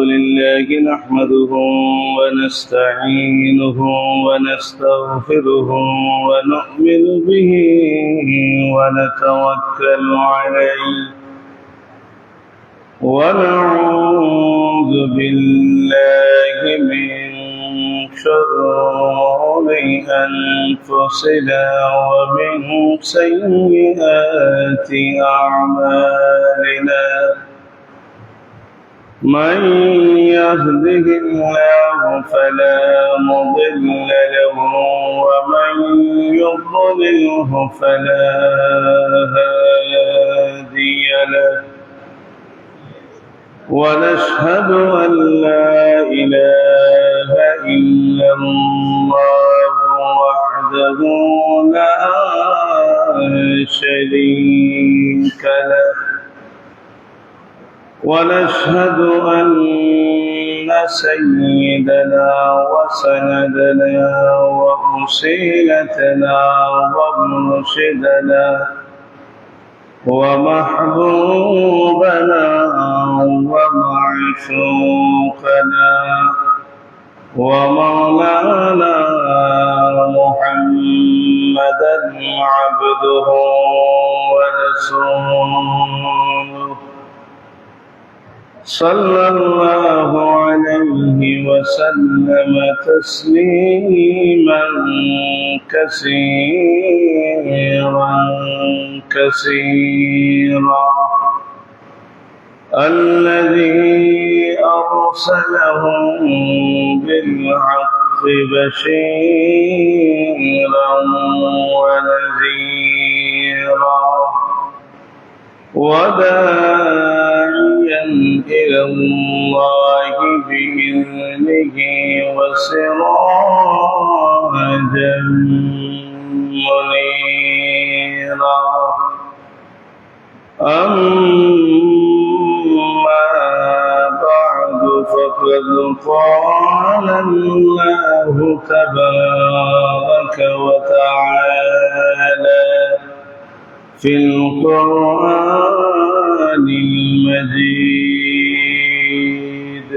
لله نحمده ونستعينه ونستغفره ونؤمن به ونتوكل عليه ونعوذ بالله من شرور أنفسنا ومن سيئات أعمالنا من يهده الله فلا مضل له ومن يضلله فلا هادي له ونشهد أن لا إله إلا الله وحده لا شريك له ونشهد أن سيدنا وسندنا ووسيلتنا ومرشدنا ومحبوبنا ومعشوقنا ومولانا محمدا عبده ورسوله صلى الله عليه وسلم تسليما كثيرا كثيرا الذي أرسله بالحق بشيرا ونذيرا وداعيا إلى الله بإذنه وسراجا منيرا أما بعد فقد قال الله تبارك وتعالى في القرآن المجيد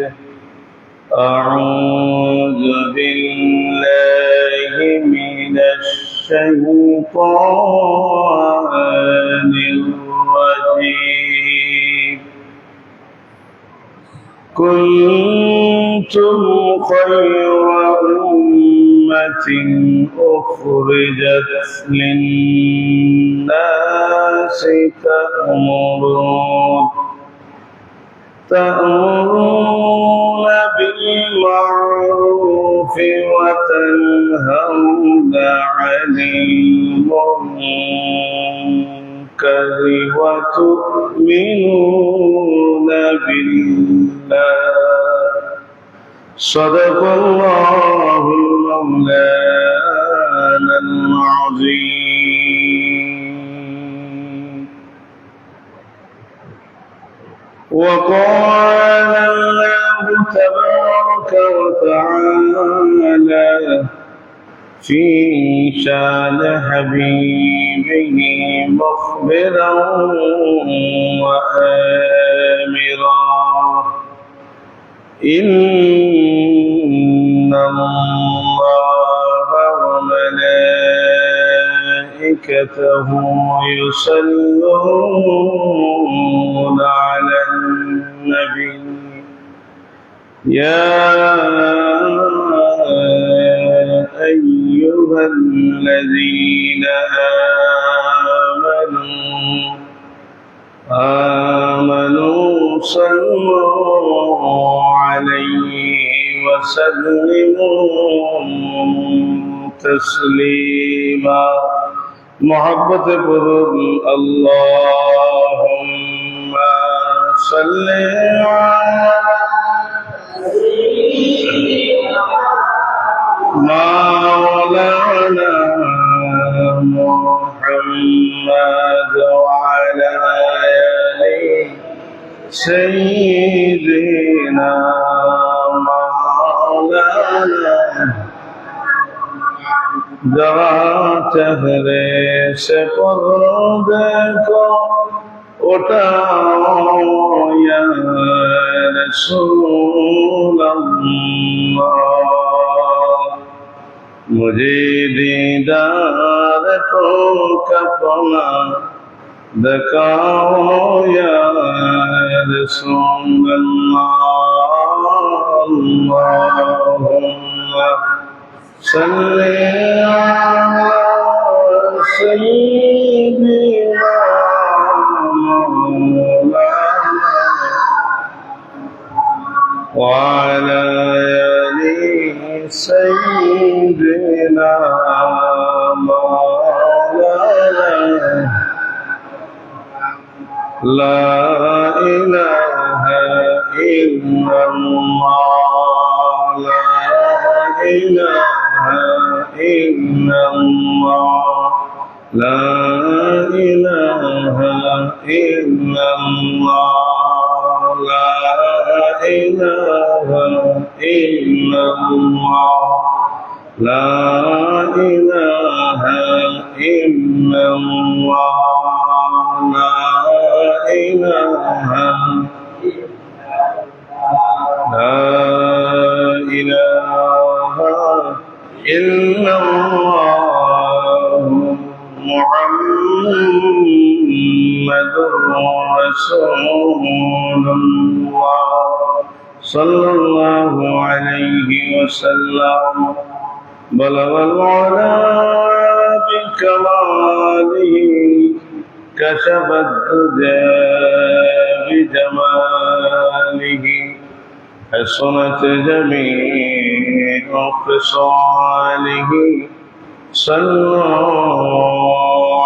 أعوذ بالله من الشيطان الرجيم كنتم خير أمة أخرجت للناس تأمرون بالمعروف وتنهون عن المنكر وتؤمنون بالله صدق الله مولانا العظيم وقال الله تبارك وتعالى في شان حبيبه مخبرا وآمرا إن الله وملائكته يصلون على النبي يا أيها الذين آمنوا صلوا عليه وسلموا تسليما محبت قرب اللهم صل على مولانا محمد وعلى آله سيدنا مولانا جہاں چہرے سے پردے کو उठाओ या रसूल अल्लाह मुझे दीदार तो कपना दिखाओ या रसूल अल्लाह अल्लाहुम्मा सल्ली अला सय्यिदिना मौलाना وعلى آل سيدنا مولانا لا إله إلا الله لا إله إلا الله لا إله إلا الله لا إله إلا الله لا إله إلا الله لا إله لا إله إلا الله محمد رسول الله صلى الله عليه وسلم بلغ العلا بكماله كشف الدجى بجماله حصنت جميع خصاله صلوا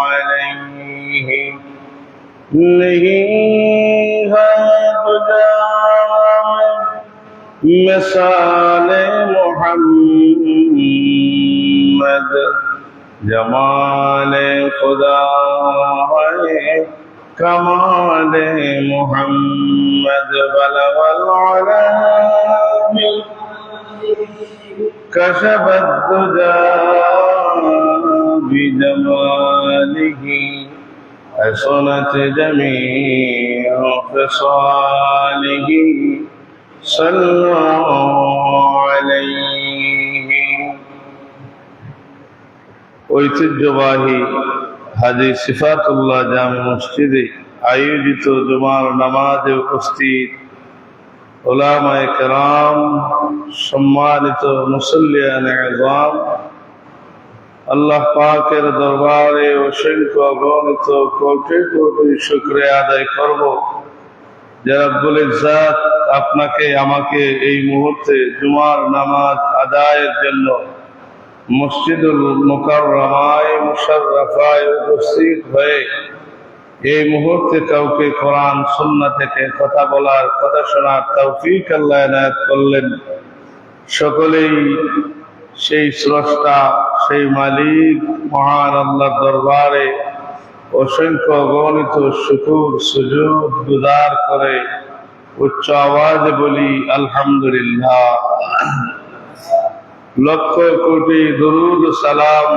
عليه नहीं है مثال محمد جمال خدا ہے کمال محمد بلغ العلا كشف الدجى بجماله حسنت جميع خصاله صلوا عليه ঐতিহ্যবাহী হাজী সিফাতুল্লাহ জামে মসজিদে আয়োজিত জুমার নামাজে উপস্থিত উলামায়ে কেরাম, সম্মানিত মুসল্লিয়ানে আযম, আল্লাহ পাকের দরবারে অসংখ্য অগণিত কোটি কোটি শুকরিয়া আদায় করব যে রব্বুল ইজ্জত আপনাকে আমাকে এই মুহূর্তে জুমার নামাজ আদায়ের জন্য মসজিদুল মুকাররমায় মুশাররফায় উপস্থিত হয়ে এই মুহূর্তে কাউকে কোরআন সুন্নাহ থেকে কথা বলার, কথা শোনার তৌফিক আল্লাহ এনায়েত করলেন। সকলেই সেই স্রষ্টা, সেই মালিক মহান আল্লাহর দরবারে অসংখ্য অগণিত শুকর সুজুদ গুজার করে উচ্চ আওয়াজে বলি আলহামদুলিল্লাহ। লক্ষ কোটি দরুদ সালাম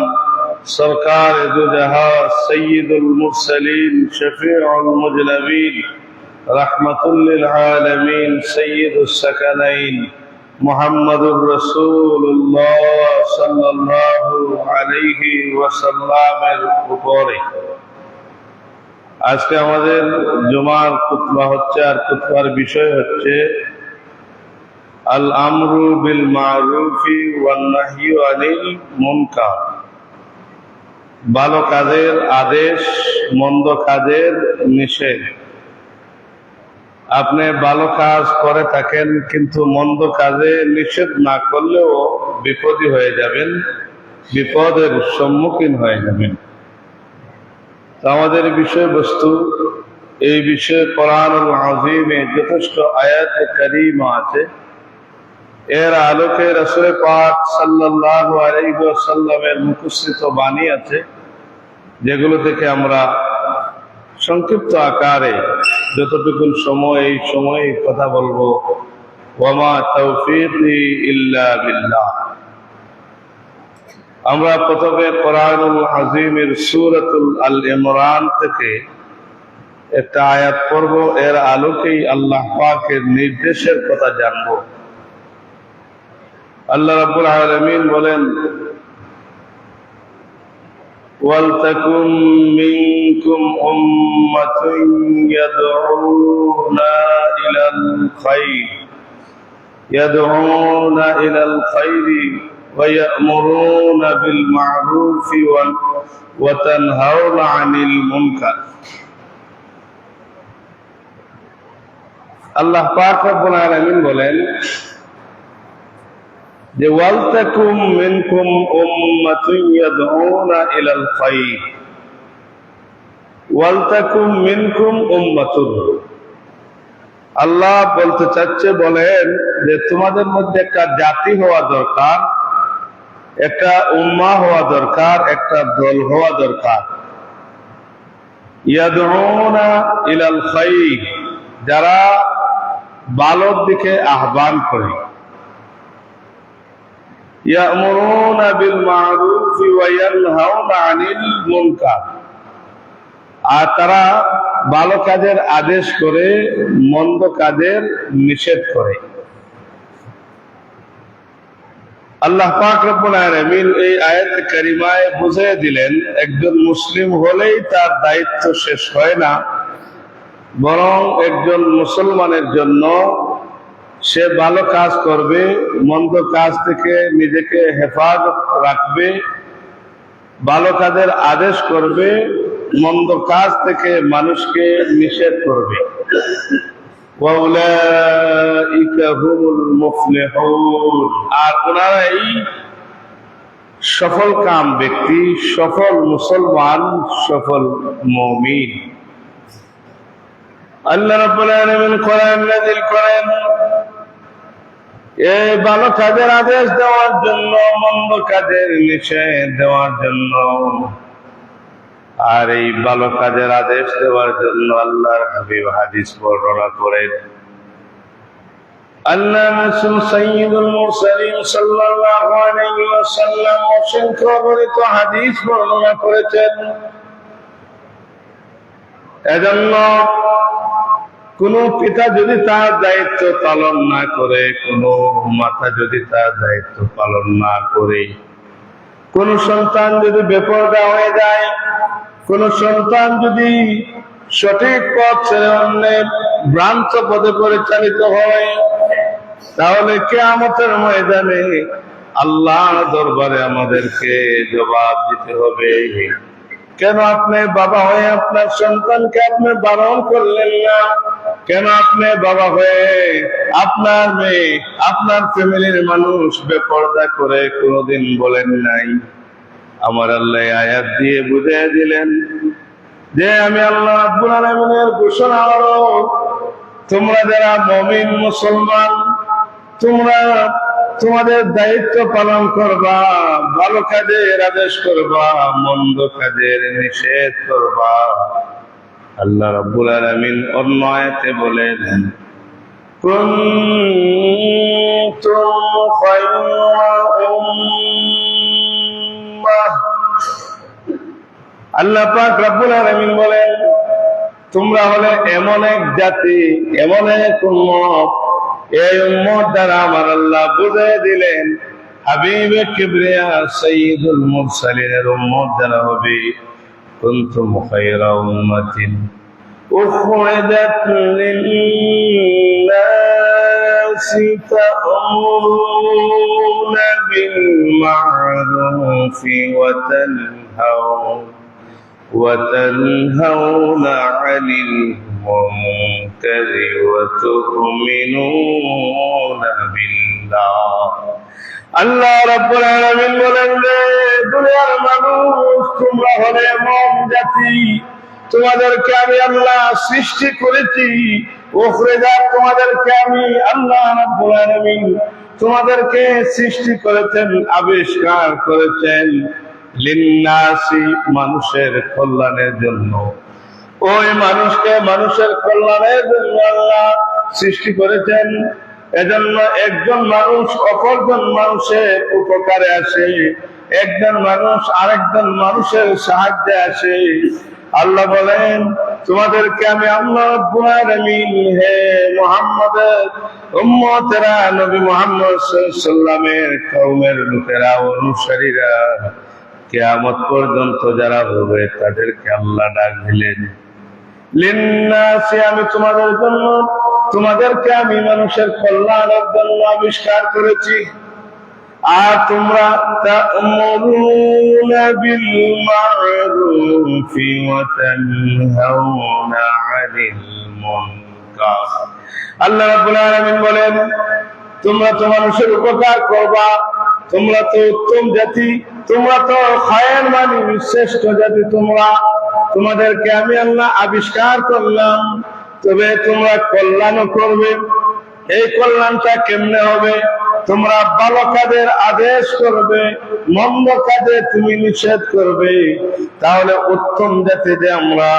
সরকার দু জাহাঁ সৈয়দুল মুরসালিন শফিউল মুজনবিন রাহমাতুল লিল আলামিন সৈয়দুস সাকানাইন মুহাম্মদুর রাসূলুল্লাহ সাল্লাল্লাহু আলাইহি ওয়াসাল্লামের উপরে আজকে আমাদের জুমার খুতবা হচ্ছে, আর খুতবার বিষয় হচ্ছে আল আমরু বিল মারুফি ওয়ান নাহয়ু আনিল মুনকার। ভালো কাজের আদেশ, মন্দ কাজের নিষেধ। আপনি ভালো কাজ করে থাকেন কিন্তু মন্দ কাজে নিষেধ না করলেও বিপদী হয়ে যাবেন, বিপদের সম্মুখীন হয়ে যাবেন। আমাদের বিষয়বস্তু, এই বিষয়ে কোরআনুল আযীমে যথেষ্ট আয়াতে কারীমা আছে। এর আলোকে রাসূল পাক সাল্লাল্লাহু আলাইহি ওয়াসাল্লামের মুখস্থিত বাণী আছে, যেগুলো থেকে আমরা সংক্ষিপ্ত আকারে যতটুকু সময় এই সময়ে কথা বলবো। ওয়ামা তাওফীকি ইল্লা বিল্লাহ। আমরা প্রথমে কোরআনুল আযীমের সূরাতুল আল ইমরান থেকে একটা আয়াত পড়ব, এর আলোকেই আল্লাহ পাকের নির্দেশের কথা জানবো। আল্লাহ রাব্বুল আলামিন বলেন, ওয়ালতাকুম মিনকুম উম্মাতুন ইয়াদউনা ইলাল খায়রি ওয়া ইয়া'মুরুনা বিল মা'রুফি ওয়া তানহাউনা আনিল মুনকার। আল্লাহ পাক রব্বুল আলামিন বলেন যে ওয়ালতাকুম মিনকুম উম্মাতুন ইয়াদউনা ইলাল খায়র, ওয়ালতাকুম মিনকুম উম্মাতুন। আল্লাহ বলতে চাচ্ছে, বলেন যে তোমাদের মধ্যে একটা জাতি হওয়া দরকার, একটা উম্মাহ হওয়া দরকার, একটা দল হওয়া দরকার। ইয়াদউনা ইলাল খায়র, যারা ভালোর দিকে আহ্বান করে। ইয়া'মুরুনা বিল মা'রুফি ওয়া ইয়ানহাউনা আনিল মুনকার, আর তারা ভালো কাজের আদেশ করে, মন্দ কাজের নিষেধ করে। আল্লাহ পাক রব্বুল আলামিন এই আয়াতে কারিমায় বুঝিয়ে দিলেন, একজন মুসলিম হলেই তার দায়িত্ব শেষ হয় না, বরং একজন মুসলমানের জন্য সে ভালো কাজ করবে, মন্দ কাজ থেকে নিজেকে হেফাজত রাখবে, ভালো কাজের আদেশ করবে, মন্দ কাজ থেকে মানুষকে নিষেধ করবে। ওয়াউলাইকা হুমুল মুফলিহুন, আর ওনারাই সফল কাম ব্যক্তি, সফল মুসলমান, সফল মুমিন। আল্লাহ রাব্বুল আলামিন কোরআন নাযিল করেন এই ভালো কাজের আদেশ দেওয়ার জন্য, মন্দ কাজের নিষেধ দেওয়ার জন্য। আর এই ভালো কাজের আদেশ দেওয়ার জন্য আল্লাহর হাবিব হাদিস বর্ণনা করেন। আল্লাহ রাসূল সাইয়্যিদুল মুরসালিন সাল্লাল্লাহু আলাইহি ওয়াসাল্লাম অসংখ্য অগণিত হাদিস বর্ণনা করেছেন। এজন্য কোন পিতা যদি তার দায়িত্ব পালন না করে, কোন মাতা যদি তার দায়িত্ব পালন না করে, কোন সন্তান যদি বেপরোয়া হয়ে যায়, কোন সন্তান যদি সঠিক পথ ছেড়ে অন্যের ভ্রান্ত পথে পরিচালিত হয়, তাহলে কিয়ামতের ময়দানে আল্লাহর দরবারে আমাদেরকে জবাব দিতে হবে। কেন আপনি বাবা হয়ে আপনার সন্তানকে আপনি বারণ করলেন না? কেন আপনি বাবা হয়ে আপনার মেয়ে, আপনার ফ্যামিলির মানুষ বেপরদা করে কোনোদিন বলেন নাই? আমার আল্লাহ আয়াত দিয়ে বুঝিয়ে দিলেন যে আমি আল্লাহ রাব্বুল আলামিনের ঘোষণা হলো, তোমরা যারা মুমিন মুসলমান, তোমরা তোমাদের দায়িত্ব পালন করবা, ভালো কাজের আদেশ করবা, মন্দ কাজের নিষেধ করবা। আল্লাহ রাব্বুল আলামিন অন্য আয়াতে বলেন, কুনতুম খায়রা উম্মাহ, আল্লাহ পাক রাব্বুল আলামিন বলেন, তোমরা হলে এমন এক জাতি, এমন এক উম্মত। এই উম্মত দ্বারা আমার আল্লাহ বুঝিয়ে দিলেন, হাবিবে কিবরিয়া সাইয়্যিদুল মুরসালিনের উম্মত যারা হবে, কুনতুম খায়রা উম্মাতিন উখরিজাত লিন-নাসি তা'মুরুনা বিল মা'রুফি ওয়া তানহাউনা 'আনিল মুনকার ওয়া তু'মিনুনা বিল্লাহ। আল্লাহ রাব্বুল আলামিন বলেন, দুনিয়ার মানুষ, তোমরা হলে এমন জাতি, তোমাদেরকে আমি আল্লাহ সৃষ্টি করেছি। উখরিজাত, তোমাদেরকে আমি আল্লাহ রাব্বুল আলামিন তোমাদেরকে সৃষ্টি করেছেন, আবিষ্কার করেছেন, লিন-নাসি, মানুষের কল্যাণের জন্য। ওই মানুষকে মানুষের কল্যাণের জন্য আল্লাহ সৃষ্টি করেছেন। এজন্য একজন মানুষ অপরজন মানুষের উপকারে আসে, একজন মানুষ আরেকজন মানুষের সাহায্যে আসে। আল্লাহ বলেন, তোমাদেরকে আমি আল্লাহ রাব্বুল আলামিন হে মুহাম্মদের উম্মতেরা, নবী মুহাম্মদ সাল্লাল্লাহু আলাইহি ওয়াসাল্লামের কওমের লোকেরা, অনুসারীরা, কিয়ামত পর্যন্ত যারা হবে তাদেরকে আল্লাহ ডাক দিলেন, লিন্নাসি, আমি তোমাদের জন্য, তোমাদেরকে আমি মানুষের কল্যাণের জন্য আবিষ্কার করেছি। আর তোমরা তা'মুরুনা বিল মা'রুফি ওয়া তানহাউনা 'আনিল মুনকার। আল্লাহ রাব্বুল আলামিন বলেন, তোমরা তো মানুষের উপকার করবা, তোমরা তো উত্তম জাতি, তোমরা তো খায়ের মানুষ, শ্রেষ্ঠ জাতি তোমরা, তোমাদেরকে আমি আল্লাহ আবিষ্কার করলাম, তবে তোমরা কল্যাণও করবে। এই কল্যাণটা কেমনে হবে? তোমরা ভালো কাজের আদেশ করবে, মন্দ কাজে তুমি নিষেধ করবে, তাহলে উত্তম জাতি যে আমরা,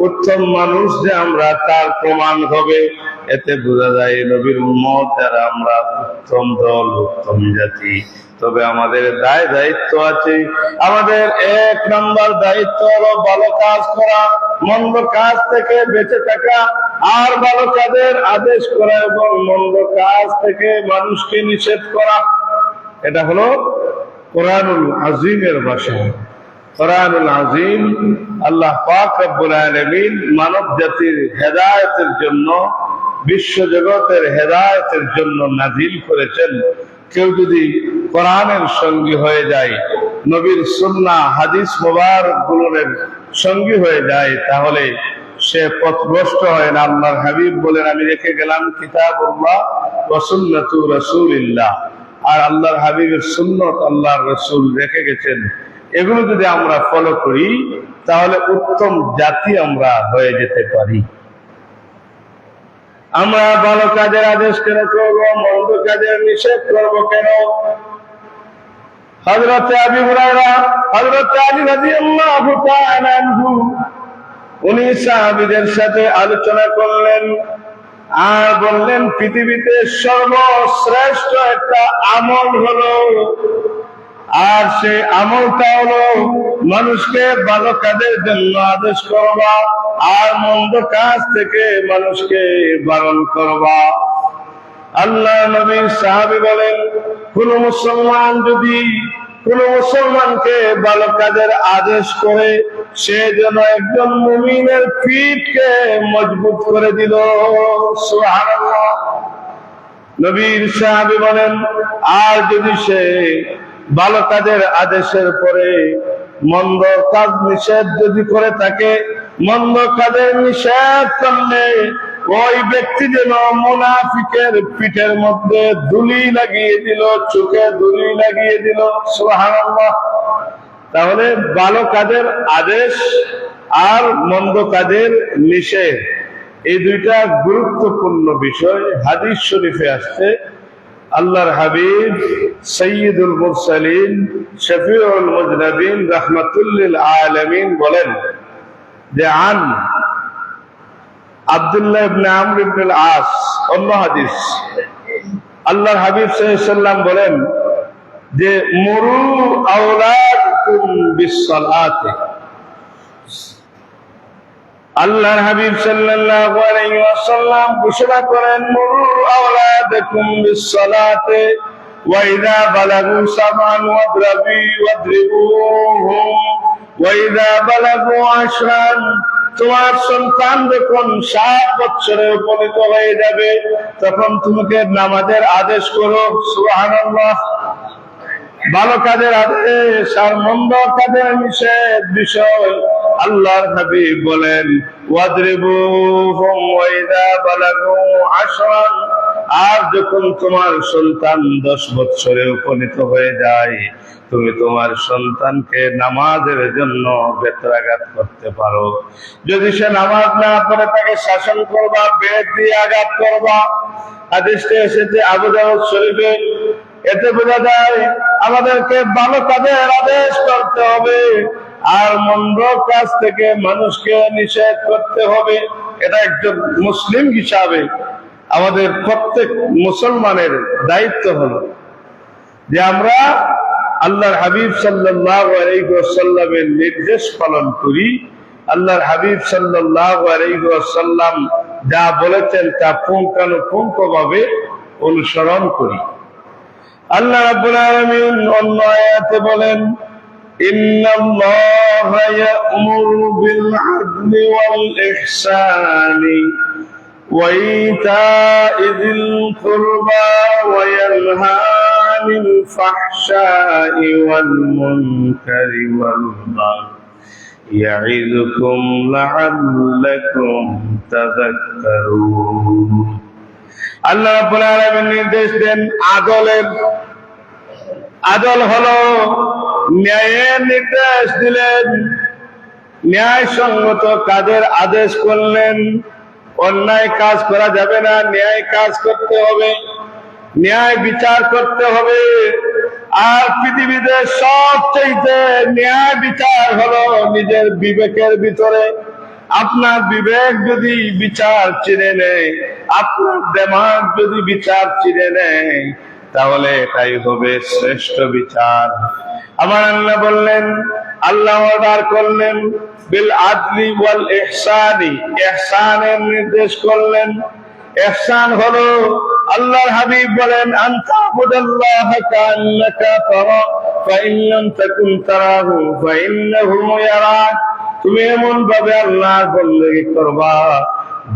উত্তম মানুষ যে আমরা, তার প্রমাণ হবে। এতে বোঝা যায় নবীর উম্মত যারা আমরা উত্তম দল, উত্তম জাতি। তবে আমাদের দায়িত্ব আছে। আমাদের 1 নম্বর দায়িত্ব হলো ভালো কাজ করা, মন্দ কাজ থেকে বেঁচে থাকা, আর ভালো কাজের আদেশ করা এবং মন্দ কাজ থেকে মানুষকে নিষেধ করা। এটা হলো কোরআনুল আযীমের ভাষা। কোরআনুল আযীম আল্লাহ পাক রব্বুল আলামিন মানব জাতির হেদায়েতের জন্য, বিশ্ব জগতের হেদায়েতের জন্য নাযিল করেছেন। কেউ যদি কোরআনের সঙ্গী হয়ে যায়, নবীর সুন্নাহ হাদিস মুবারক গুলোর সঙ্গী হয়ে যায়, তাহলে সে পথভ্রষ্ট হয় না। আল্লাহর হাবিব বলেন, আমি রেখে গেলাম কিতাবুল্লাহ ওয়া সুন্নাতু রাসূলিল্লাহ, আর আল্লাহর হাবিবের সুন্নাত আল্লাহর রাসূল রেখে গেছেন। এগুলো যদি আমরা ফলো করি তাহলে উত্তম জাতি আমরা হয়ে যেতে পারি। আমরা ভালো কাজের আদেশ কেন করব, মন্দ কাজের নিষেধ করব কেন? হযরত আবু হুরায়রা, হযরত আলী রাদিয়াল্লাহু তাআলা আনহু, উনি সাহাবীদের সাথে আলোচনা করলেন আর বললেন, পৃথিবীতে সর্বশ্রেষ্ঠ একটা আমল হলো, আর সে আমলটা হলো মানুষকে ভালো কাজের জন্য আদেশ করবা আর মন্দ কাজ থেকে মানুষকে বারণ করবা। আল্লাহ নবী সাহাবী বলেন, কোন মুসলমান যদি কোন মুসলমানকে ভালো কাজের আদেশ করে, সে যেন একজন মুমিনের পিঠকে মজবুত করে দিল। সুবহানাল্লাহ। নবীর সাহাবী বলেন, আর যদি সে ভালো কাজের আদেশের পরে মন্দ কাজ নিষেধ যদি করে থাকে, মন্দ কাজের নিষেধ করলে ওই ব্যক্তি যেন মুনাফিকের পিঠের মধ্যে ধুলি লাগিয়ে দিল, চোখে ধুলি লাগিয়ে দিল। সুবহানাল্লাহ। তাহলে ভালো কাজের আদেশ আর মন্দ কাজের নিষেধ, এই দুইটা গুরুত্বপূর্ণ বিষয়। হাদিস শরীফে আসছে, আল্লাহর হাবিব সাইয়্যিদুল মুরসালিন শফিউল মুজনাবিন রাহমাতুল লিল আলামিন বলেন যে, আন আব্দুল্লাহ ইবনে আমর ইবনে আল-আস, অন্য হাদিস, আল্লাহর হাবিব সাল্লাল্লাহু আলাইহি ওয়াসাল্লাম বলেন যে, মুরু আওলাদাকুম বিস-সালাতি। আল্লাহর হাবিব সাল্লাল্লাহু আলাইহি ওয়াসাল্লাম ঘোষণা করেন, মুরু আওলাদাকুম বিস-সালাতি ওয়া ইযা বালাগু সাবআন ওয়াদরিবুহুম ওয়া ইযা বালাগু আশরান। তোমার সন্তান যখন 7 বছরে উপনীত হয়ে যাবে, তখন তোমাকে নামাজের আদেশ করো। সুবহানাল্লাহ। ভালো কাজের আদেশ আর মন্দ কাজের নিষেধ বিষয় আল্লাহর হাবিব বলেন, ওয়াদরিবুহুম ওয়া ইযা বালাগু আশরান। আর যখন তোমার সন্তান 10 বছরে উপনীত হয়ে যায়, তুমি তোমার সন্তানকে নামাজের জন্য বেত্রাঘাত করতে পারো। যদি সে নামাজ না পড়ে তাকে শাসন করবা, বেত দিয়ে আঘাত করবা। হাদিসে এসেছে আবু দাউদ শরীফে। এতে বোঝা যায় আমাদেরকে ভালো কাজের আদেশ করতে হবে আর মন্দ কাজ থেকে মানুষকে নিষেধ করতে হবে। এটা একজন মুসলিম হিসাবে আমাদের প্রত্যেক মুসলমানের দায়িত্ব হলো যে আমরা আল্লাহর হাবিব সাল্লাল্লাহু আলাইহি ওয়াসাল্লামের নির্দেশ পালন করি আল্লাহর হাবিব সাল্লাল্লাহু আলাইহি ওয়াসাল্লাম যা বলেছেন তা পুঙ্খানুপুঙ্খভাবে অনুসরণ করি। আল্লাহ রাব্বুল আলামিন অন্য আয়াতে বলেন, ইন্নাল্লাহা ইয়া'মুরু বিল আদলি ওয়াল ইহসানি ওয়া ইতা'i যিল কুরবা ওয়া ইয়ানহা আনিল ফাহশাই ওয়াল মুনকারি ওয়াল বাগই ইয়া'iযুকুম লা'আল্লাকুম তাযাক্কারুন। আল্লাহ রাব্বুল আলামিন নির্দেশ দেন আদল হলো ন্যায়ের নির্দেশ দিলেন, ন্যায়সঙ্গত কাজের আদেশ করলেন। অন্যায় কাজ করা যাবে না, ন্যায় কাজ করতে হবে, ন্যায় বিচার করতে হবে। আর পৃথিবীতে সবচেয়ে ন্যায় বিচার হলো নিজের বিবেকের ভিতরে। আপনার বিবেক যদি বিচার চিনে নেয়, আপনার দিমাগ যদি বিচার চিনে নেয়, তাহলে এটাই হবে শ্রেষ্ঠ বিচার। আমার আল্লাহ বললেন, আল্লাহ অর্ডার করলেন বিল আদলি ওয়াল ইহসানি, ইহসানের নির্দেশ করলেন। ইহসান হলো, আল্লাহর হাবিব বলেন, আনতা বুদাল্লাহা কান্নাকা তারা ফাইন লাম তাকুন তারাহু ফাইন্নাহু ইয়ারাক। তুমি এমন ভাবে আল্লাহর বন্দেগী করবা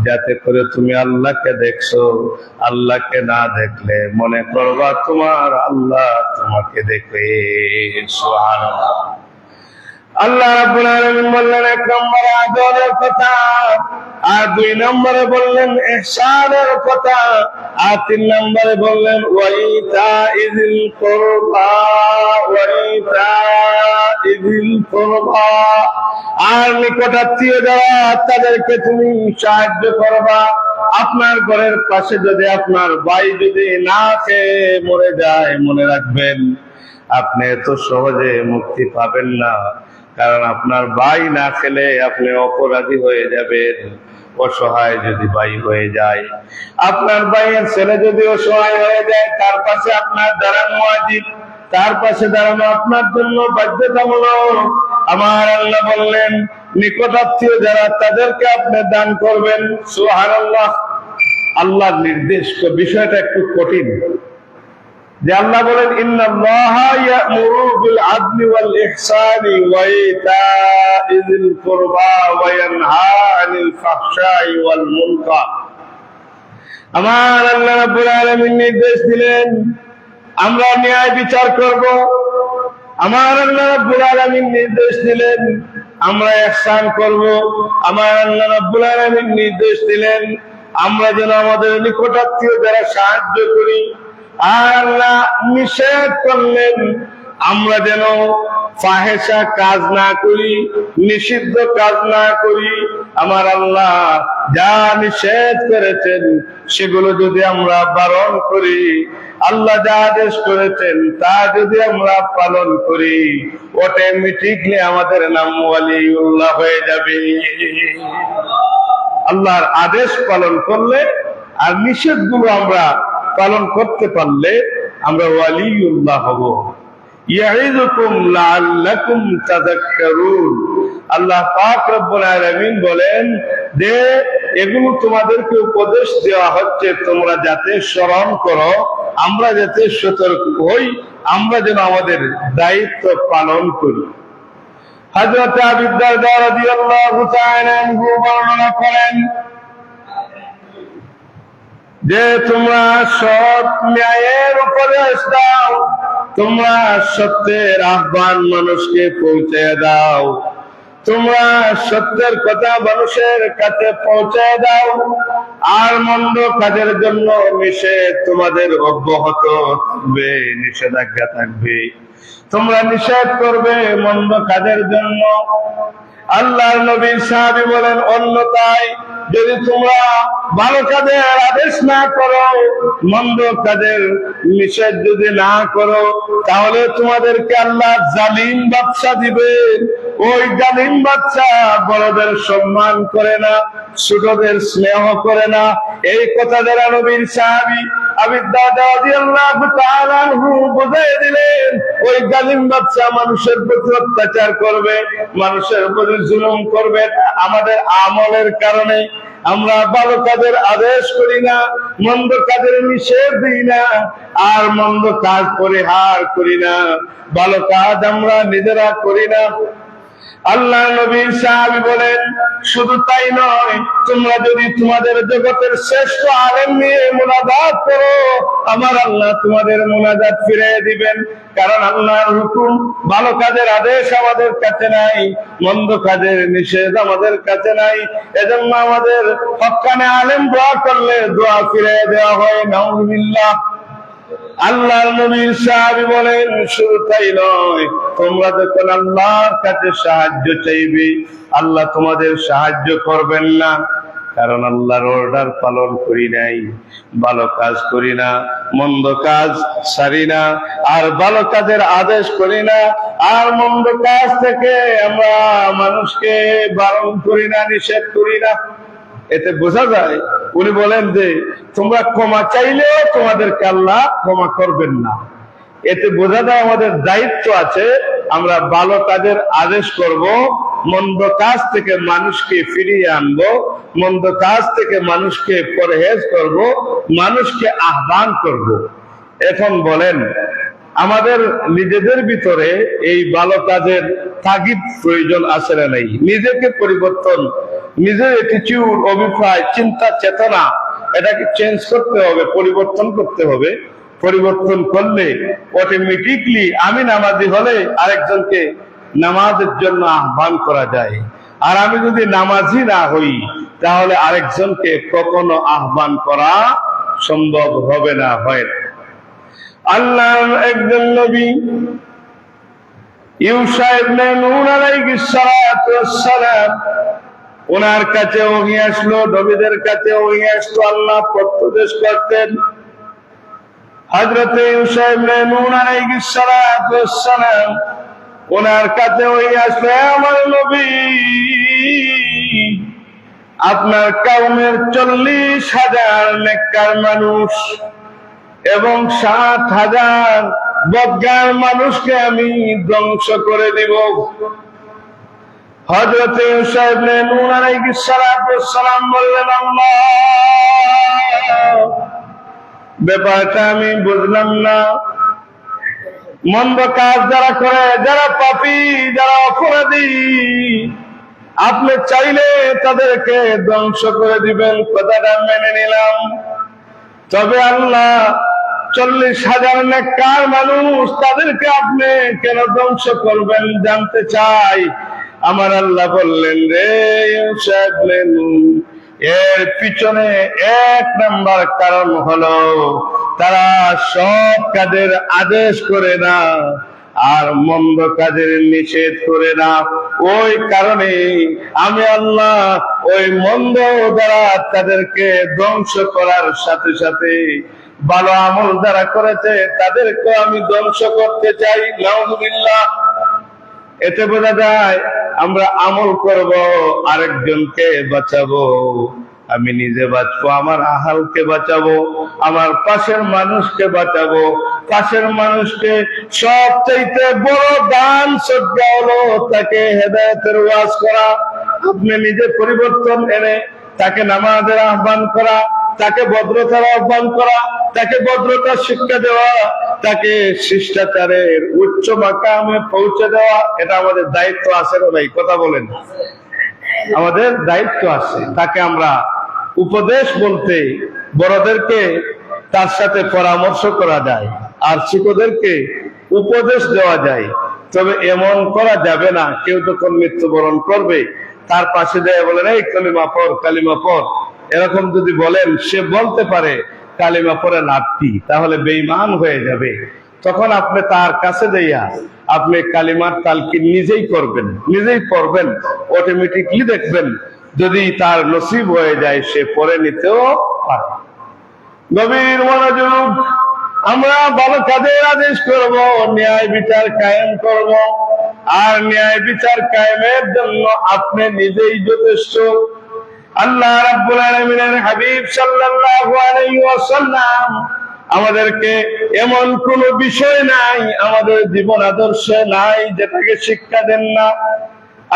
যাতে করে তুমি আল্লাহকে দেখছো, আল্লাহকে না দেখলে মনে করবা তোমার আল্লাহ তোমাকে দেখে। সুবহানাল্লাহ। আল্লাহ রাব্বুল আলামিন বললেন এক নম্বরে আদলের কথা, আর দুই নম্বরে বললেন ইহসানের কথা, আর তিন নম্বরে বললেন ওয়া ইতা'i যিল কুরবা, ওয়া ইতা'i যিল কুরবা। আর নিকটাত্মীয় যারা তাদেরকে তুমি সাহায্য করবা। আপনার ঘরের পাশে যদি আপনার ভাই যদি না খেয়ে মরে যায়, মনে রাখবেন আপনি এত সহজে মুক্তি পাবেন না। কারণ আপনার ভাই না খেলে আপনি অপরাধী হয়ে যাবেন। অসহায় যদি ভাই হয়ে যায়, আপনার ভাইয়ের ছেলে যদি অসহায় হয়ে যায়, তার পাশে আপনার দাঁড়ানো ওয়াজিব, তার পাশে দাঁড়ানো আপনার জন্য বাধ্যতামূলক। আমার আল্লাহ বললেন নিকটাত্মীয় যারা তাদেরকে আপনি দান করবেন। সুবহানাল্লাহ। আল্লাহর নির্দেশ, বিষয়টা একটু কঠিন, যে আল্লাহ বলেন ইন্নাল্লাহা ইয়া'মুরু বিল আদলি ওয়াল ইহসানি ওয়া ইতা'i যিল কুরবা ওয়া ইয়ানহা আনিল ফাহশাই ওয়াল মুনকার। আমার আল্লাহ রাব্বুল আলামিন নির্দেশ দিলেন আমরা ন্যায় বিচার করব। আমার আল্লাহ রাব্বুল আলামিন নির্দেশ দিলেন আমরা ইহসান করব। আমার আল্লাহ রাব্বুল আলামিন নির্দেশ দিলেন আমরা যেন আমাদের নিকটাত্মীয় যারা সাহায্য করি। আর আল্লাহ নিষেধ করলেন আমরা যেন ফাহেসা কাজ না করি, নিষিদ্ধ কাজ না করি। আমার আল্লাহ যা নিষেধ করেছেন সেগুলো যদি আমরা পালন করি, আল্লাহ যা আদেশ করেছেন তা যদি আমরা পালন করি, অটোমেটিকলি আমাদের নাম ওয়ালিউল্লাহ হয়ে যাবে। আল্লাহর আদেশ পালন করলে আর নিষেধগুলো আমরা পালন করতে পারলে আমরা ওয়ালিউল্লাহ হব। ইয়াইযুকুম লাআল্লাকুম তাযাক্কারুন। আল্লাহ পাক রব্বুল আলামিন বলেন যে এগুলো তোমাদেরকে উপদেশ দেওয়া হচ্ছে তোমরা যাতে স্মরণ করো, আমরা যাতে সতর্ক হই, আমরা যেন আমাদের দায়িত্ব পালন করি। হযরত আবু দারদা রাদিয়াল্লাহু তাআলা আনহু বর্ণনা করেন যে তোমরা সৎ ন্যায়ের উপদেশ দাও, তোমরা সত্যের আহ্বান মানুষকে পৌঁছে দাও, তোমরা সত্যের কথা মানুষের কাছে পৌঁছে দাও, আর মন্দ কাজের জন্য নিষেধ তোমাদের অব্যাহত থাকবে, নিষেধাজ্ঞা থাকবে, তোমরা নিষেধ করবে মন্দ কাজের জন্য। আল্লাহর নবী সাহাবী বলেন অন্যথায় যদি তোমরা ভালো কাজের আদেশ না করো, মন্দ কাজের নিষেধ যদি না করো, তাহলে তোমাদেরকে আল্লাহ জালিম বাদশা দিবেন। ওই জালিম বাদশা বড়দের সম্মান করে না, ছোটদের স্নেহ করে না। এই কথা যারা নবীর সাহাবী আবু দারদা রাদিয়াল্লাহু তাআলা আনহু বুঝিয়ে দিলেন, ওই জালিম বাদশা মানুষের প্রতি অত্যাচার করবে, মানুষের প্রতি জুলুম করবে আমাদের আমলের কারণে। আমরা ভালো কাজের আদেশ করি না, মন্দ কাজের নিষেধ দিই না, আর মন্দ কাজ পরিহার করি না, ভালো কাজ আমরা নিজেরা করি না। আল্লাহ নবী সাহাবী বলেন, শুধু তাই নয়, তোমরা যদি তোমাদের জগতের শ্রেষ্ঠ আলেম নিয়ে মুনাজাত করো, আমার আল্লাহ তোমাদের মুনাজাত ফিরিয়ে দিবেন। কারণ আল্লাহর হুকুম, ভালো কাজের আদেশ আমাদের কাছে নাই, মন্দ কাজের নিষেধ আমাদের কাছে নাই। এজন্য আমাদের হক্কানে আলেম দোয়া করলে দোয়া ফিরিয়ে দেওয়া হয়। নাউযুবিল্লাহ। আল্লাহর নবী সাহাবী বলেন, শুধু তাই নয়, তোমরা যখন আল্লাহর কাছে সাহায্য চাইবে, আল্লাহ তোমাদের সাহায্য করবেন না। কারণ আল্লাহর অর্ডার পালন করি নাই, ভালো কাজ করি না, মন্দ কাজ ছাড়ি না, আর ভালো কাজের আদেশ করি না, আর মন্দ কাজ থেকে আমরা মানুষকে বারণ করি না, নিষেধ করি না। এতে বোঝা যায়, উনি বলেন যে তোমরা ক্ষমা চাইলেও তোমাদেরকে আল্লাহ ক্ষমা করবেন না। এতে বোঝা যায় আমাদের দায়িত্ব আছে, আমরা ভালো কাজের আদেশ করব, মন্দ কাজ থেকে মানুষকে ফিরিয়ে আনবো, মন্দ কাজ থেকে মানুষকে পরহেজ করব, মানুষকে আহ্বান করব। এখন বলেন, আমাদের নিজেদের ভিতরে এই ভালো কাজের তাগিদ প্রয়োজন আছে না নাই? নিজেকে পরিবর্তন, নিজের অ্যাটিটিউড, অভিপ্রায়, চিন্তা, চেতনা, এটাকে চেঞ্জ করতে হবে, পরিবর্তন করতে হবে। পরিবর্তন করলে অটোমেটিকলি আমি নামাজি হলে আরেকজনকে নামাজের জন্য আহ্বান করা যায়। আর আমি যদি নামাজি না হই, তাহলে আরেকজনকে কখনো আহ্বান করা সম্ভব হবে না, হয় না। আল্লাহর একজন নবী ইউসা ইবনে নূন আলাইহিস সালাতু ওয়াস সালাম, ওনার কাছে ওহী আসলো, নবীদের কাছে ওহী আসতো, আল্লাহ প্রত্যদেশ করতেন। হযরত ইউসা ইবনে নূন আলাইহিস সালাতু ওয়াস সালাম, ওনার কাছে ওহী আসলো, আমার নবী, আপনার কওমের 40,000 নেককার মানুষ এবং 7,000 বদগার মানুষকে আমি ধ্বংস করে দিব। হযরত ইউসা ইবনে নূন আলাইহিস সালাতু ওয়াস সালাম বললেন, আল্লাহ, ব্যাপারটা আমি বুঝলাম না। মন্দ কাজ যারা করে, যারা পাপী, যারা অপরাধী, আপনি চাইলে তাদেরকে ধ্বংস করে দিবেন, কথাটা মেনে নিলাম। তবে আল্লাহ, 40,000 নেককার মানুষ, তাদেরকে আপনি কেন ধ্বংস করবেন জানতে চাই। আমার আল্লাহ বললেন, রে ইউসা ইবনে নূন, এর পিছনে 1 নাম্বার কারণ হলো তারা সৎ কাজের আদেশ করে না আর মন্দ কাজের নিষেধ করে না। ওই কারণে আমি আল্লাহ ওই মন্দ দ্বারা তাদেরকে ধ্বংস করার সাথে সাথে ভালো আমল যারা করেছে তাদেরকে আমি ধ্বংস করতে চাই। নাউযুবিল্লাহ। এতে বোঝা যায় আমরা আমল করব, আরেকজনকে বাঁচাবো, আমি নিজে বাঁচবো, আমার আহালকে বাঁচাবো, আমার পাশের মানুষকে বাঁচাবো। পাশের মানুষকে সবচাইতে বড় দান সদকা হলো তাকে হেদায়েতের ওয়াজ করা। আপনি নিজে পরিবর্তন এনে তাকে নামাজের আহ্বান করা, তাকে ভদ্রতার আহ্বান করা, তাকে ভদ্রতার শিক্ষা দেওয়া, তাকে শিষ্টাচারের উচ্চ মাকামে পৌঁছে দেওয়া, এটা আমাদের দায়িত্ব আছে না ভাই? কথা বলেন। আমাদের দায়িত্ব আছে। তাকে আমরা উপদেশ বলতে বড়দেরকে তার সাথে পরামর্শ করা যায়, আর ছোটদেরকে উপদেশ দেওয়া যায়। তবে এমন করা যাবে না, কেউ যখন মৃত্যুবরণ করবে তার পাশে যায় বলেন, এই কালিমা পড়, কালিমা পড়। এরকম যদি বলেন, সে বলতে পারে কালিমা পড়ে লাভ কি, তাহলে বেঈমান হয়ে যাবে। তখন আপনি তার কাছে যাইয়া আপনি কালিমার তালকিন নিজেই করবেন, নিজেই পড়বেন। অটোমেটিকলি দেখবেন যদি তার নসিব হয়ে যায় সে পড়ে নিতেও পারে। গভীর মনোযোগ। আমরা ভালো কাজের আদেশ করব, ন্যায় বিচার কায়েম করব, আর ন্যায় বিচার কায়েমের জন্য আপনি নিজেই যথেষ্ট। আল্লাহ রাব্বুল আলামিনের হাবিব সাল্লাল্লাহু আলাইহি ওয়াসাল্লাম আমাদেরকে এমন কোন বিষয় নাই, আমাদের জীবন আদর্শে নাই যেটাকে শিক্ষা দেন না।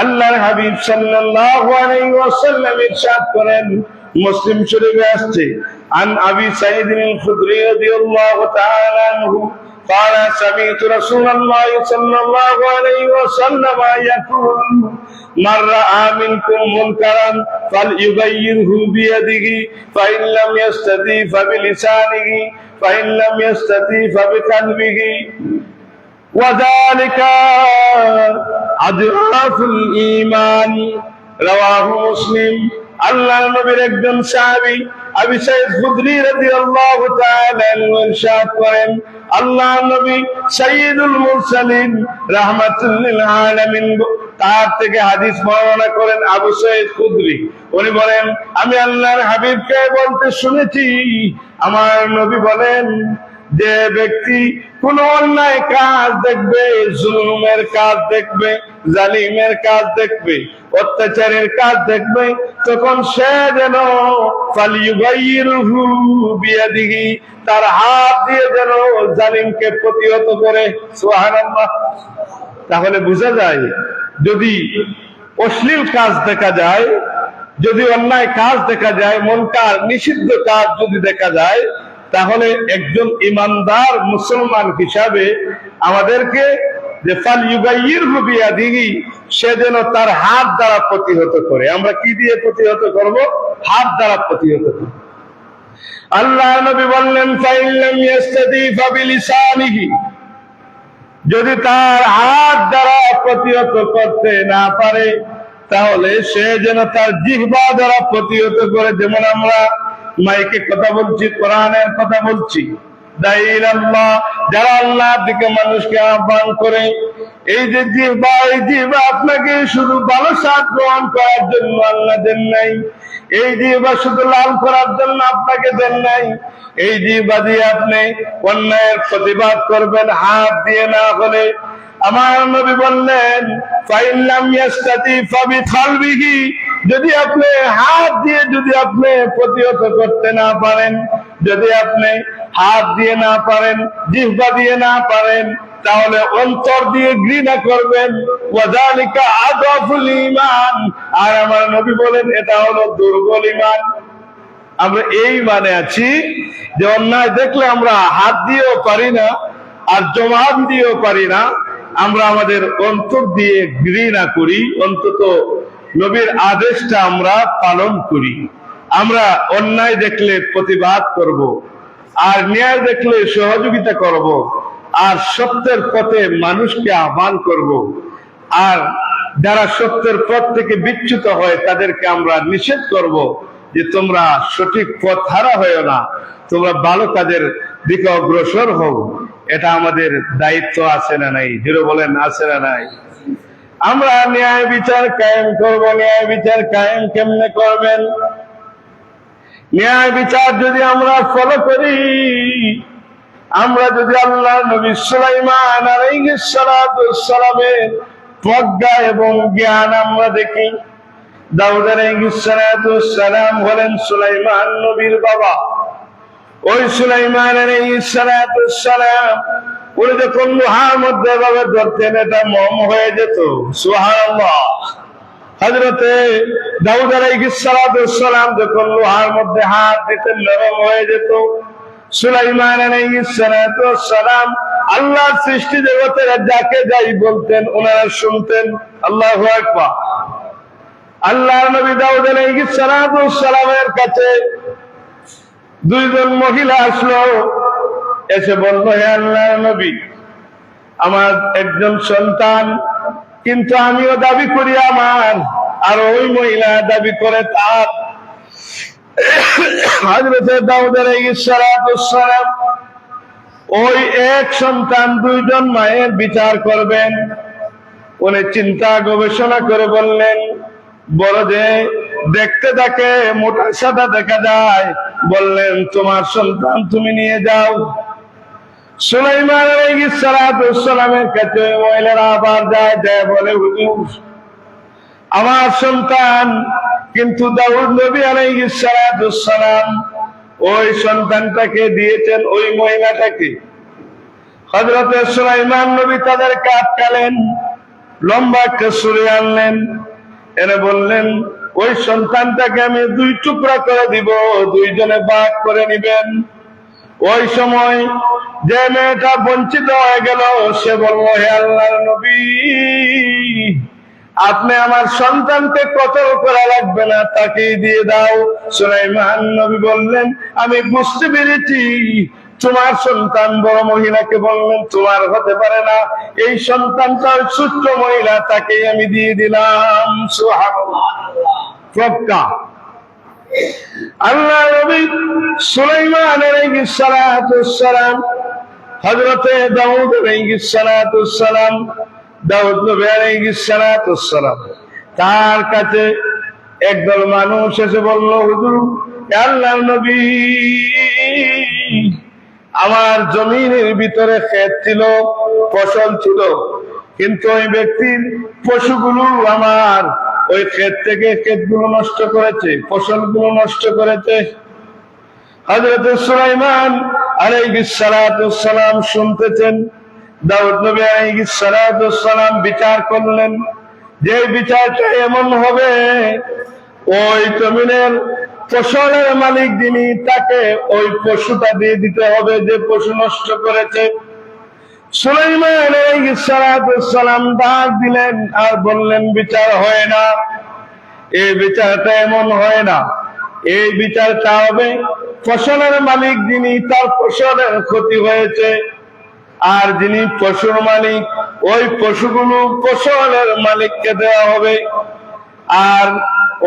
আল্লাহর হাবিব সাল্লাল্লাহু আলাইহি ওয়াসাল্লাম ইরশাদ করেন, মুসলিম শরীফে আসছে, আন আবি সাঈদ আল-খুদরি রাদিয়াল্লাহু তাআলা আনহু قال سمعت رسول الله صلى الله عليه وسلم يقول من رأى منكم منكرا فليغيره بيده فإن لم يستطع فبلسانه فإن لم يستطع فبقلبه وذلك أضعاف الإيمان رواه مسلم। আল্লাহ নবীর একজন সাহাবী আবু সাঈদ খুদরি রাদিয়াল্লাহু তাআলা আনহু ইরশাদ করেন, আল্লাহ নবী সাইয়্যিদুল মুরসালিন রাহমাতুল লিল আলামিন তার থেকে হাদিস বর্ণনা করেন। আবু সাঈদ খুদরি উনি বলেন, আমি আল্লাহর হাবিবকে বলতে শুনেছি, আমার নবী বলেন, যে ব্যক্তি কোন অন্যায় কাজ দেখবে, জুলুমের কাজ দেখবে, জালিমের কাজ দেখবে, অত্যাচারের কাজ দেখবে, তখন সে যেন ফালিয়ুগাইয়িরহু বিয়াদিহি, তার হাত দিয়ে যেন জালিমকে প্রতিহত করে। সুবহানাল্লাহ। তাহলে বোঝা যায়, যদি অশ্লীল কাজ দেখা যায়, যদি অন্যায় কাজ দেখা যায়, মুনকার নিষিদ্ধ কাজ যদি দেখা যায়, তাহলে একজন ইমানদার মুসলমান হিসাবে আমাদেরকে যে ফালিয়ুগাইয়িরহু বিয়াদিহি, সে যেন তার হাত দ্বারা প্রতিহত করে। আমরা কি দিয়ে প্রতিহত করব? হাত দ্বারা প্রতিহত করব। আল্লাহ নবী বললেন, ফাইন লাম ইয়াস্তাতি ফাবিলিসানিহি, যদি তার হাত দ্বারা প্রতিহত করতে না পারে, তাহলে সে যেন তার জিহ্বা দ্বারা প্রতিহত করে। যেমন আমরা মাইকে কথা বলছি, কোরআনের কথা বলছি, দাঈল আল্লাহ, যারা আল্লাহর দিকে মানুষকে আহ্বান করে, এই যে জিহ্বা, এই জিহ্বা আপনাকে শুধু ভালো স্বাদ গ্রহণ করার জন্য আল্লাহ দেন নাই, এই জিহ্বা শুধু লাল করার জন্য আপনাকে দেন নাই। এই জিহ্বা দিয়ে আপনি অন্যায়ের প্রতিবাদ করবেন, হাত দিয়ে না হলে। আমার নবী বললেন, ফাইন লাম ইয়াস্তাতি ফাবিকালবিহি, যদি আপনি হাত দিয়ে যদি আপনি প্রতিহত করতে না পারেন, যদি আপনি হাত দিয়ে না পারেন, জিহ্বা দিয়ে না পারেন, তাহলে অন্তর দিয়ে ঘৃণা করবেন। ওয়াযালিকা আযাফুল ঈমান, আর আমার নবী বলেন, এটা হলো দুর্বল ঈমান। আমরা এই মানে আছি যে অন্যায় দেখলে আমরা হাত দিয়েও পারি না, আর জবান দিয়েও পারি না, আমরা আমাদের অন্তর দিয়ে ঘৃণা করি, অন্তত নবীর আদেশটা আমরা পালন করি। আমরা অন্যায় দেখলে প্রতিবাদ করব, আর ন্যায় দেখলে সহযোগিতা করব, আর সত্যের পথে মানুষকে আহ্বান করব, আর যারা সত্যের পথ থেকে বিচ্যুত হয় তাদেরকে আমরা নিষেধ করব যে তোমরা সঠিক পথ হারা হয়েও না, তোমরা ভালো কাজের দিকে অগ্রসর হও। এটা আমাদের দায়িত্ব আছে না নাই? যেটা বলেন, আছে না নাই? আমরা ন্যায় বিচার কায়েম করব। ন্যায় বিচার কায়েম কেমনে করবেন? ন্যায় বিচার যদি আমরা ফলো করি, আমরা যদি আল্লাহ নবী সুলাইমান আলাইহিস সালামের প্রজ্ঞা এবং জ্ঞান আমরা দেখি, দাউদ আলাইহিস সালাম হলেন সুলাইমান নবীর বাবা। ওই সুলাইমান আলাইহিস সালাম উনি যখন লোহার মধ্যে ভাবে ধরতেন, এটা মম হয়ে যেত। সুবহানাল্লাহ। হযরতে দাউদ আলাইহিস সালাম যখন লোহার মধ্যে হাত দিতেন, নরম হয়ে যেত। সুলাইমান আলাইহিস সালাম আল্লাহর সৃষ্টি জগতের যাকে যাই বলতেন, ওনারা শুনতেন। আল্লাহু আকবার। আল্লাহর নবী দাউদ আলাইহিস সালামের কাছে দুইজন মহিলা আসলো, এসে বলল, হে আল্লাহর নবী, আমার একজন সন্তান, কিন্তু আমিও দাবি করি আমার, আর ওই মহিলা দাবি করে তার। হযরত দাউদ আলাইহিস সালাম ওই এক সন্তান দুইজন মায়ের বিচার করবেন। উনি চিন্তা গবেষণা করে বললেন, বড় যে দেখতে তাকে মোটা সাদা দেখা যায়, বললেন তোমার সন্তান তুমি নিয়ে যাও। সুলাইমান আলাইহিস সালামের কাছে মহিলারা আবার যায়, বলে, হুজুর আমার সন্তান, কিন্তু দাউদ নবী আলাইহিস সালাম ওই সন্তানটাকে দিয়েছেন ওই মহিলাটাকে। হযরত সুলাইমান নবী তাদেরকে আটকালেন, লম্বা একটা ছুরি আনলেন, এনে বললেন ওই সন্তানটাকে আমি 2 টুকরা করে দিব, 2 জনে ভাগ করে নিবেন। ওই সময় যে মেয়েটা বঞ্চিত হয়ে গেল সে বলল, হে আল্লাহর নবী, আপনি আমার সন্তানকে কতল করা লাগবে না, তাকেই দিয়ে দাও। সুলাইমান নবী বললেন, আমি বুঝতে পেরেছি তোমার সন্তান বড়। মহিলাকে বললেন, তোমার হতে পারে না, এই সন্তানটা ছোট্ট মহিলা, তাকেই আমি দিয়ে দিলাম। সুবহানাল্লাহ। প্রজ্ঞা। আল্লাহ নবী সুলাইমান আলাইহিস সালাতুস সালাম, হযরতে দাউদ আলাইহিস সালাতুস সালাম, দাউদ নবী আলাইহিস সালাতুস সালাম, তার কাছে একদল মানুষ এসে বলল, হুজুর, আল্লাহর নবী, আমার জমিনের ভিতরে ক্ষেত ছিল, ফসল ছিল, কিন্তু ওই ব্যক্তির পশুগুলো আমার ওই ক্ষেত থেকে ক্ষেতগুলো নষ্ট করেছে, ফসলগুলো নষ্ট করেছে। হযরত সুলাইমান আলাইহিস সালাতুস সালাম শুনতেছেন, দাউদ নবী আলাইহিস সালাতুস সালাম বিচার করলেন, যে বিচারটা এমন হবে, ওই জমিনের ফসলের মালিক যিনি, তাকে ওই পশুটা দিয়ে দিতে হবে যে পশু নষ্ট করেছে। সুলাইমান আলাইহিস সালাতুস সালাম ডাক দিলেন আর বললেন, বিচার হয় না, এই বিচারটা এমন হয় না, এই বিচারটা হবে ফসলের মালিক যিনি, তার ফসলের ক্ষতি হয়েছে, আর যিনি পশুর মালিক, ওই পশুগুলো ফসলের মালিককে দেওয়া হবে। আর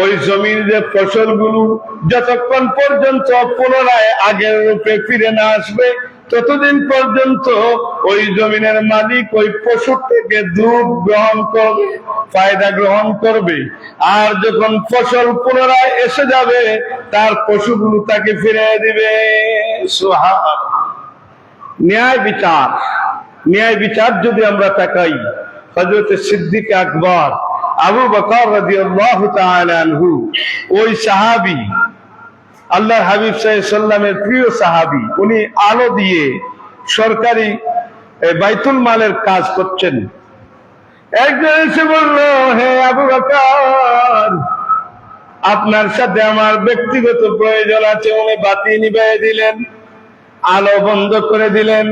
ওই জমির যে ফসলগুলো যতক্ষণ পর্যন্ত পুনরায় আগের রূপে ফিরে না আসবে, ততদিন পর্যন্ত ওই জমিনের মালিক ওই পশুর থেকে দুধ গ্রহণ করবে, ফায়দা গ্রহণ করবে। আর যখন ফসল পুনরায় এসে যাবে, তার পশুগুলো তাকে ফিরে দিবে। সুবহানাল্লাহ। ন্যায় বিচার, ন্যায় বিচার যদি আমরা তাকাই, হযরত সিদ্দিক আকবর আবু বকর রাদিয়াল্লাহু তাআলা আনহু, ওই সাহাবী, আল্লাহর হাবিব সাল্লাল্লাহু আলাইহি সাল্লামের প্রিয় সাহাবী, উনি আলো দিয়ে সরকারি বাইতুল মালের কাজ করছেন। একজন এসে বলল, হে আবু বকর, আপনার সাথে আমার ব্যক্তিগত প্রয়োজন আছে। উনি বাতি নিভিয়ে দিলেন, আলো বন্ধ করে দিলেন।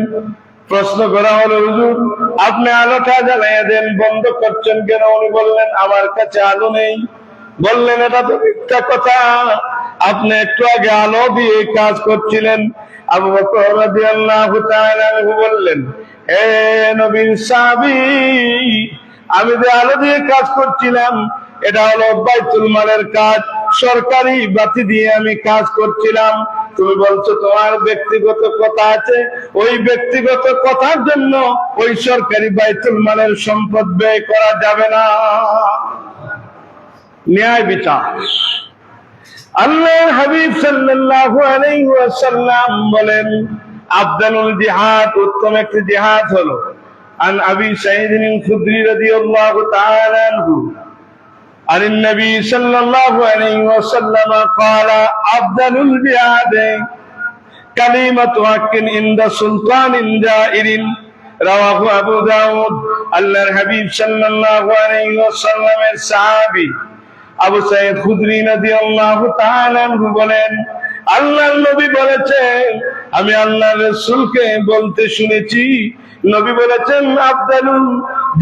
প্রশ্ন করা হলো, হুজুর, আপনি আলোটা জ্বালিয়ে দেন, বন্ধ করছেন কেন? উনি বললেন, আমার কাছে আলো নেই। বললেন, এটা তো মিথ্যা কথা, আপনি একটু আগে আলো দিয়ে কাজ করছিলেন। আবু বকর রাদিয়াল্লাহু তাআলা আনহু বললেন, হে নবীর সাহাবী, আমি যে আলো দিয়ে কাজ করছিলাম, এটা হলো বাইতুল মালের কাজ, সরকারি বাতি দিয়ে আমি কাজ করছিলাম। তুমি বলছো তোমার ব্যক্তিগত কথা আছে, ওই ব্যক্তিগত কথার জন্য ওই সরকারি বাইতুল মালের সম্পদ ব্যয় করা যাবে না। ন্যায় বিচার। আল্লাহর হাবিব সাল্লাল্লাহু আলাইহি ওয়াসাল্লাম বলেন, আফদালুল জিহাদ, উত্তম একটি জিহাদ হলো, আন আবি সাঈদ আল-খুদরি রাদিয়াল্লাহু তাআলা আনহু عن النبي صلى الله عليه وسلم قال أفضل الجهاد كلمة حق عند سلطان جائر رواه أبو داود। আল্লাহর হাবিব সাল্লাল্লাহু আলাইহি ওয়াসাল্লামের সাহাবী আবু সাঈদ খুদরি রাদিয়াল্লাহু তাআলা আনহু বলেন, আল্লাহর নবী বলেছেন, আমি আল্লাহর রাসূলকে বলতে শুনেছি, নবী বলেছেন, আফদালুল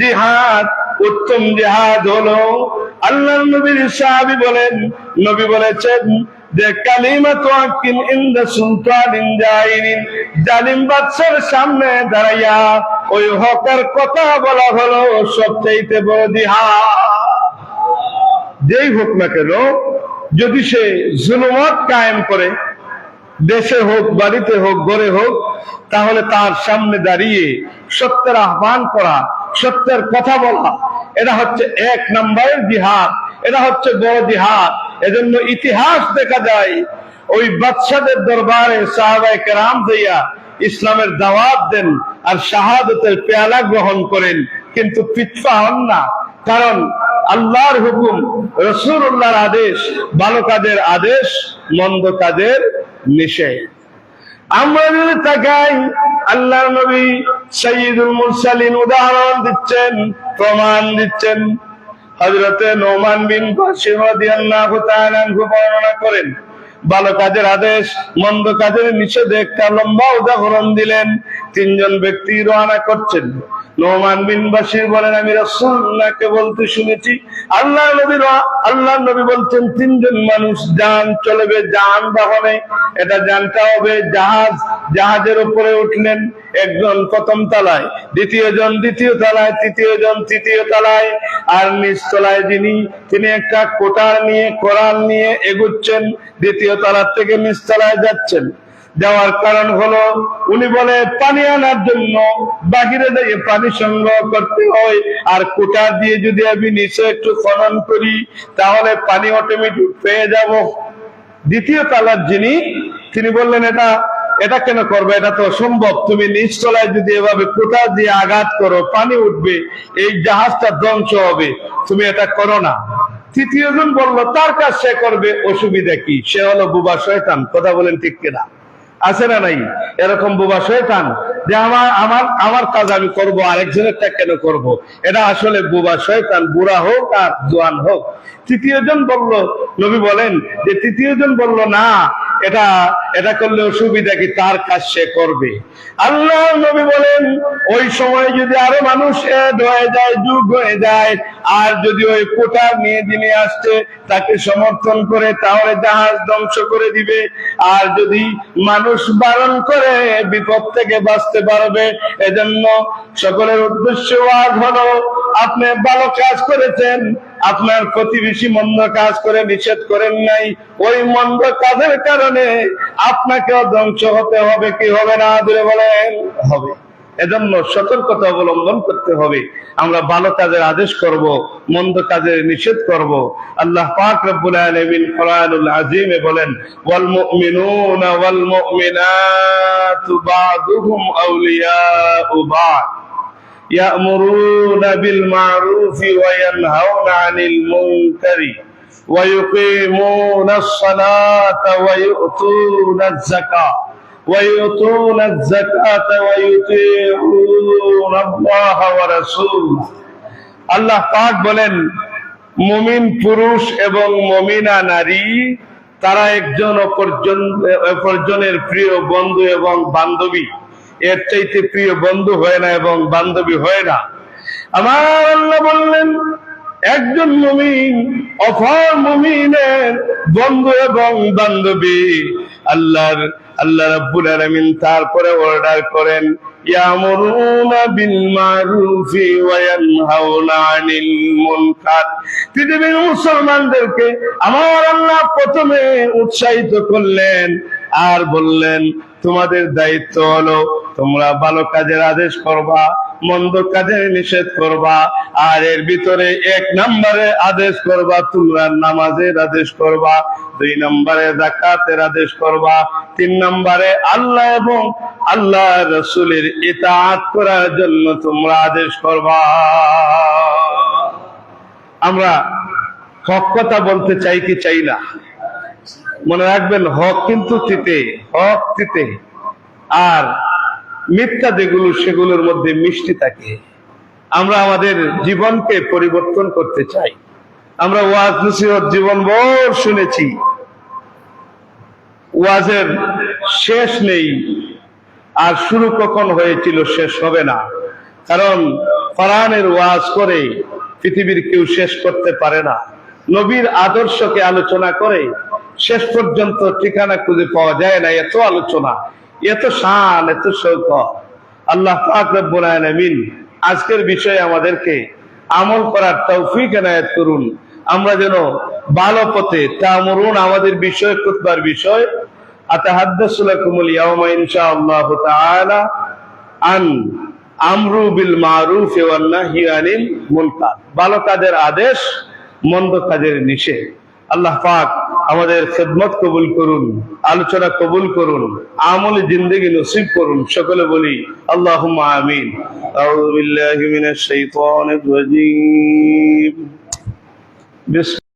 জিহাদ, উত্তম জিহাদ হলো, আল্লাহর নবীর সাহাবী বলেন, নবী বলেছেন যে কালিমাতু হাক্কিন ইনদা সুলতানিন জাইরিন, জালিম বাদশার সামনে দাঁড়াইয়া ওই হকের কথা বলা হলো সবচেয়ে বড় জিহাদ। যেই হোক না কেন, যদি সে জুলুমত কায়েম করে, দেশে হোক, বাড়িতে হোক, ঘরে হোক, তাহলে তার সামনে দাঁড়িয়ে সত্যের আহ্বান করা, সত্যের কথা বলা, এটা হচ্ছে 1 নম্বরের জিহাদ, এটা হচ্ছে বড় জিহাদ। এজন্য ইতিহাস দেখা যায়, ওই বাদশাদের দরবারে সাহাবায়ে কেরাম যাইয়া ইসলামের দাওয়াত দেন আর শাহাদাতের পেয়ালা গ্রহণ করেন, কিন্তু পিছপা হন না। কারণ আল্লাহর হুকুম, রাসূলুল্লাহর আদেশ, ভালো কাজের আদেশ, মন্দ কাজের নিষেধ। আমরা যদি তাকাই, আল্লাহর নবী সাইয়্যিদুল মুরসালিন উদাহরণ দিচ্ছেন, প্রমাণ দিচ্ছেন। হযরতে নোমান বিন বাশির রাদিয়াল্লাহু তাআলা আনহু বর্ণনা করেন, ভালো কাজের আদেশ, মন্দ কাজের নিষেধে একটা লম্বা উদাহরণ দিলেন। তিনজন ব্যক্তি রওনা করছেন। নোমান বিন বাশির বলেন, আমি রাসূলুল্লাহকে বলতে শুনেছি, আল্লাহর নবী বলছেন, তিনজন মানুষ যান চলবে যানবাহনে, এটা যানটা হবে জাহাজ। জাহাজের উপরে উঠলেন, একজন প্রথম তলায়, দ্বিতীয় জন দ্বিতীয় তলায়, তৃতীয় জন তৃতীয় তলায়, আর নিচ তলায় তিনি একটা কোটার নিয়ে কোরআন নিয়ে এগুচ্ছেন, দ্বিতীয় তলার থেকে নিচ তলায় যাচ্ছেন। যাওয়ার কারণ হলো, উনি বলে পানি আনার জন্য বাহিরে দিয়ে পানি সংগ্রহ করতে হয়, আর কোটার দিয়ে যদি আমি নিচে একটু খনন করি তাহলে পানি অটোমেটিক পেয়ে যাব। দ্বিতীয় তলার তিনি বললেন, এটা কেন করবে, এটা তো অসম্ভব, তুমি নিচ তলায় যদি এভাবে কোটা দিয়ে আঘাত করো পানি উঠবে, এই জাহাজটা ধ্বংস হবে, তুমি এটা করো না। তৃতীয় জন বলল, তার কাজ সে করবে, অসুবিধা কি, সে হলো বোবা শয়তান। কথা বলেন ঠিক কিনা? আছে না নাই এরকম বোবা শয়তান, যে আমার কাজ আমি করব, আরেকজনেরটা কেন করব? এটা আসলে বোবা শয়তান, বুড়া হোক আর জোয়ান হোক। তৃতীয় জন বলল, নবী বলেন যে তৃতীয় জন বলল, না, এটা করলে অসুবিধা কি, তার কাজ সে করবে। আল্লাহ নবী বলেন, ওই সময় যদি আরো মানুষ এড হয়ে যায়, যুগ হয়ে যায়, আর যদি ওই কোটা নিয়ে যিনি আসছে তাকে সমর্থন করে, তাহলে জাহাজ ধ্বংস করে দিবে। আর যদি মানুষ বারণ করে, বিপদ থেকে বাঁচতে পারবে। এজন্য সকলের উদ্দেশ্য ওয়াজ হলো, আপনি ভালো কাজ করেছেন, আপনার প্রতিবেশী মন্দ কাজ করে নিষেধ করেন নাই, ওই মন্দ কাজের কারণে আপনাকেও ধ্বংস হতে হবে কি হবে না? ধরে বলেন, হবে। এজন্য সতর্কতা অবলম্বন করতে হবে। আমরা ভালো কাজের আদেশ করব, মন্দ কাজের নিষেধ করব। আল্লাহ পাক রব্বুল আলামিন কোরআনুল আযীমে বলেন, ওয়াল মুমিনুনা ওয়াল মুমিনাতু বা'দুহুম আউলিয়াউ বা'দ ইয়া'মুরুনা বিল মা'রুফি ওয়া ইয়ানহাউনা আনিল মুনকারি ওয়া ইউকিমুনাস সালাতা ওয়া ইউতুনাজ যাকাত وَيُؤْتُونَ الزَّكَاةَ وَيُطِيعُونَ اللَّهَ وَرَسُولَهُ। আল্লাহ পাক বলেন, মুমিন পুরুষ এবং মুমিনা নারী তারা একজন অপরজনের প্রিয় বন্ধু এবং বান্ধবী। এর চাইতে প্রিয় বন্ধু হয় না এবং বান্ধবী হয় না। আমার আল্লাহ বললেন, একজন মুমিন অপর মুমিনের বন্ধু এবং বান্ধবী। আল্লাহ রাব্বুল আলামিন তারপরে অর্ডার করেন, ইয়ামুরুনা বিল মারুফি ওয়া ইয়ানহাউনা আনিল মুনকার। পৃথিবীর মুসলমানদেরকে আমার আল্লাহ প্রথমে উৎসাহিত করলেন আর বললেন, তোমাদের দায়িত্ব হলো তোমরা ভালো কাজের আদেশ করবা, মন্দ কাজের নিষেধ করবা। আর এর ভিতরে 1 নম্বরে আদেশ করবা, তোমরা নামাজের আদেশ করবা। 2 নম্বরে যাকাতের আদেশ করবা। 3 নম্বরে আল্লাহ এবং আল্লাহ রাসূলের ইতাআত করার জন্য তোমরা আদেশ করবা। আমরা হক কথা বলতে চাই কি চাই না? মনে রাখবেন, হক কিন্তু হক তিতে, আর মিথ্যা যেগুলো সেগুলোর মধ্যে মিষ্টি থাকে। আমরা আমাদের জীবনকে পরিবর্তন করতে চাই। আমরা ওয়াজ নসিহত জীবনভর শুনেছি, ওয়াজের শেষ নেই, আর শুরু কখন হয়েছিল শেষ হবে না। কারণ কোরআনের ওয়াজ করে পৃথিবীর কেউ শেষ করতে পারে না। নবীর আদর্শকে আলোচনা করে শেষ পর্যন্ত ঠিকানা খুঁজে পাওয়া যায় না। এত আলোচনা, এত শান, এত শৌকত। আল্লাহ পাক রব্বুল আলামিন আজকের বিষয়ে আমাদেরকে আমল করার তৌফিক এনায়েত করুন। আমরা যেন ভালো পথে তা'মুরুন, আমাদের বিষয় খুতবার বিষয়, আতাহাদ্দাসু লাকুমুল ইয়াওমা ইনশাআল্লাহু তাআলা আন আমরু বিল মারুফ ওয়ান নাহি আনিল মুনকার। ভালো কাজের আদেশ, মন্দ কাজের নিষেধ। আল্লাহ পাক আমাদের খেদমত কবুল করুন, আলোচনা কবুল করুন, আমলে জিন্দেগি নসিব করুন। সকলে বলি আল্লাহুম্মা আমিন। আউযু বিল্লাহি মিনাশ শাইতানির রাজীম।